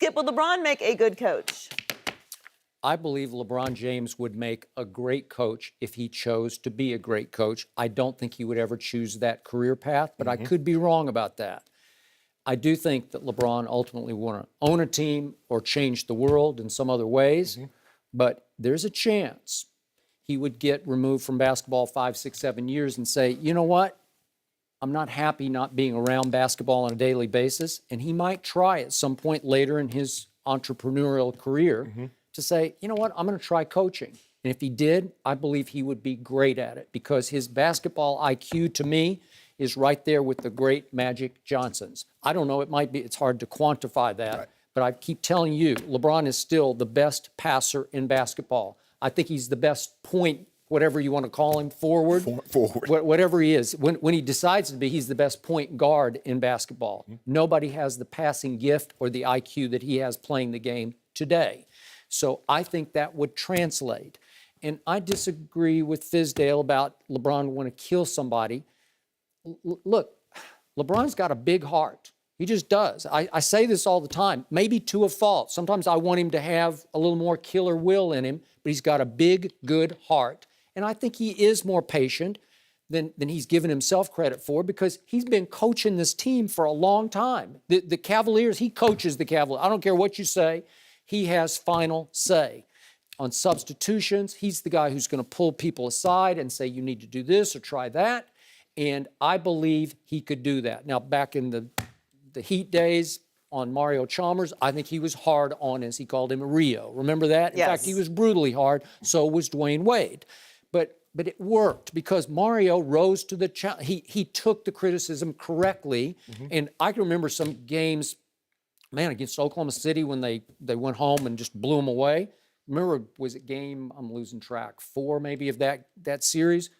Skip, will LeBron make a good coach? I believe LeBron James would make a great coach if he chose to be a great coach. I don't think he would ever choose that career path, but I could be wrong about that. I do think that LeBron ultimately want to own a team or change the world in some other ways, but there's a chance he would get removed from basketball 5, 6, 7 years and say, you know what? I'm not happy not being around basketball on a daily basis. And he might try at some point later in his entrepreneurial career to say, you know what, I'm going to try coaching. And if he did, I believe he would be great at it because his basketball IQ to me is right there with the great Magic Johnsons. I don't know, it's hard to quantify that, but I keep telling you, LeBron is still the best passer in basketball. I think he's the best point, whatever you want to call him, forward. Whatever he is. When he decides to be, he's the best point guard in basketball. Nobody has the passing gift or the IQ that he has playing the game today. So I think that would translate. And I disagree with Fizdale about LeBron want to kill somebody. Look, LeBron's got a big heart. He just does. I say this all the time, maybe to a fault. Sometimes I want him to have a little more killer will in him, but he's got a big, good heart. And I think he is more patient than he's given himself credit for because he's been coaching this team for a long time. The Cavaliers, he coaches the Cavaliers. I don't care what you say. He has final say. On substitutions, he's the guy who's going to pull people aside and say, you need to do this or try that. And I believe he could do that. Now, back in the Heat days on Mario Chalmers, I think he was hard on, as he called him, Rio. Remember that? In fact, he was brutally hard. So was Dwayne Wade. But it worked because Mario rose to the challenge. He took the criticism correctly. And I can remember some games, man, against Oklahoma City when they went home and just blew them away. Remember, was it game, I'm losing track, 4 maybe of that series?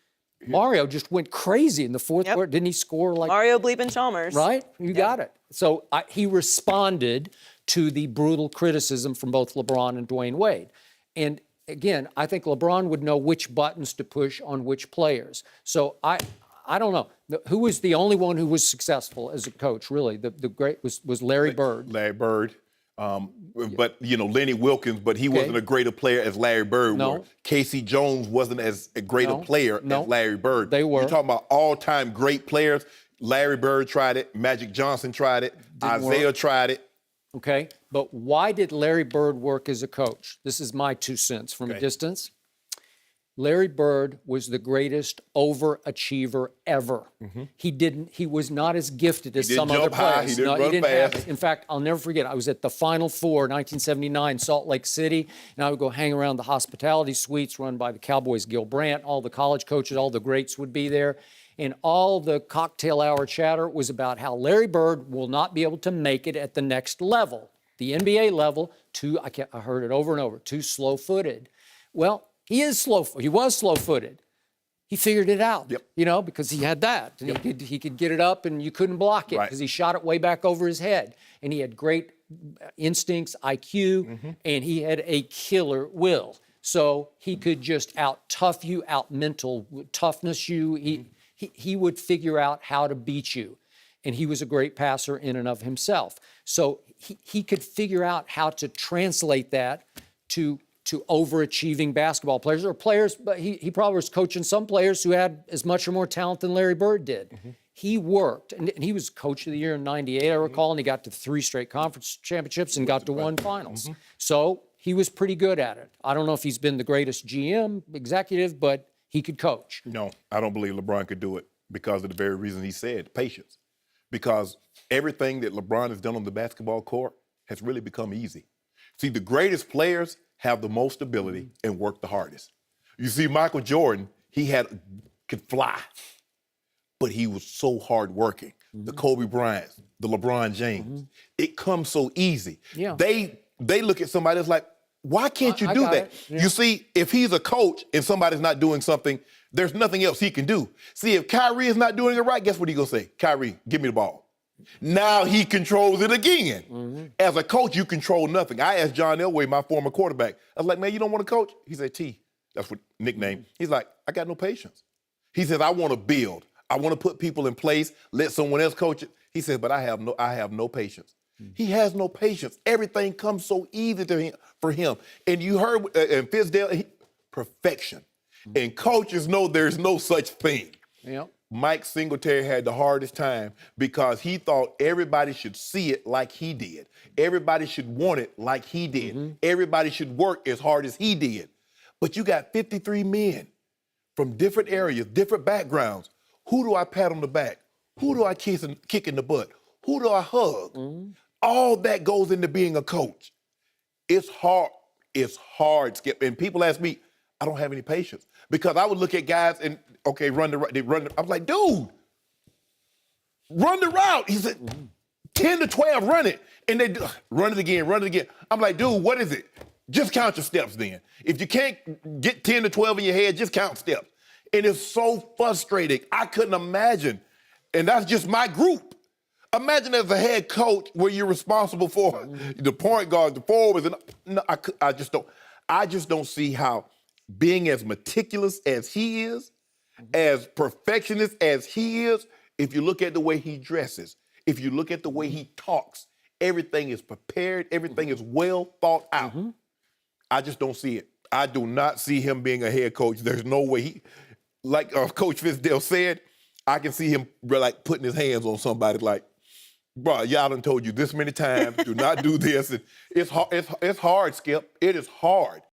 Mario just went crazy in the fourth quarter. Didn't he score like... Mario bleeping Chalmers. Right? You got it. So he responded to the brutal criticism from both LeBron and Dwayne Wade. And again, I think LeBron would know which buttons to push on which players. So I don't know. Who was the only one who was successful as a coach, really? The great was Larry Bird. Larry Bird. But, you know, Lenny Wilkins, but he wasn't a greater player as Larry Bird was. Casey Jones wasn't as great a player as Larry Bird. They were. You're talking about all-time great players. Larry Bird tried it. Magic Johnson tried it. Isaiah tried it. Okay, but why did Larry Bird work as a coach? This is my 2 cents from a distance. Larry Bird was the greatest overachiever ever. He was not as gifted as some other players. He didn't run fast. In fact, I'll never forget, I was at the Final Four, 1979, Salt Lake City, and I would go hang around the hospitality suites run by the Cowboys' Gil Brandt. All the college coaches, all the greats would be there. And all the cocktail hour chatter was about how Larry Bird will not be able to make it at the next level, the NBA level, I heard it over and over, too slow-footed. Well, he was slow-footed. He figured it out, you know, because he had that. And he could get it up and you couldn't block it because he shot it way back over his head. And he had great instincts, IQ, and he had a killer will. So he could just out-tough you, out-mental toughness you. He would figure out how to beat you. And he was a great passer in and of himself. So he could figure out how to translate that to overachieving basketball players or players, but he probably was coaching some players who had as much or more talent than Larry Bird did. He worked, and he was coach of the year in '98, I recall, and he got to 3 straight conference championships and got to 1 finals. So he was pretty good at it. I don't know if he's been the greatest GM, executive, but he could coach. No, I don't believe LeBron could do it because of the very reason he said, patience. Because everything that LeBron has done on the basketball court has really become easy. See, the greatest players have the most ability and work the hardest. You see, Michael Jordan, could fly, but he was so hardworking. The Kobe Bryant, the LeBron James, it comes so easy. They look at somebody that's like, why can't you do that? You see, if he's a coach and somebody's not doing something, there's nothing else he can do. See, if Kyrie is not doing it right, guess what he's gonna say? Kyrie, give me the ball. Now he controls it again. As a coach, you control nothing. I asked John Elway, my former quarterback, I was like, man, you don't want to coach? He said, T, that's what nickname. He's like, I got no patience. He says, I want to build. I want to put people in place, let someone else coach it. He says, but I have no patience. He has no patience. Everything comes so easy to him, for him. And you heard in Fizdale, perfection. And coaches know there's no such thing. Yep. Mike Singletary had the hardest time because he thought everybody should see it like he did. Everybody should want it like he did. Everybody should work as hard as he did. But you got 53 men from different areas, different backgrounds. Who do I pat on the back? Who do I kick in the butt? Who do I hug? All that goes into being a coach. It's hard. It's hard, Skip. And people ask me, I don't have any patience. Because I would look at guys and, okay, run the route. I was like, dude, run the route. He said, 10 to 12, run it. And they run it again. I'm like, dude, what is it? Just count your steps then. If you can't get 10 to 12 in your head, just count steps. And it's so frustrating. I couldn't imagine. And that's just my group. Imagine as a head coach where you're responsible for the point guard, the forwards, and no, I just don't see how being as meticulous as he is, as perfectionist as he is, if you look at the way he dresses, if you look at the way he talks, everything is prepared, everything is well thought out. I just don't see it. I do not see him being a head coach. There's no way like Coach Fizdale said, I can see him like putting his hands on somebody like, bro, y'all done told you this many times, do not do this. And it's hard, Skip. It is hard.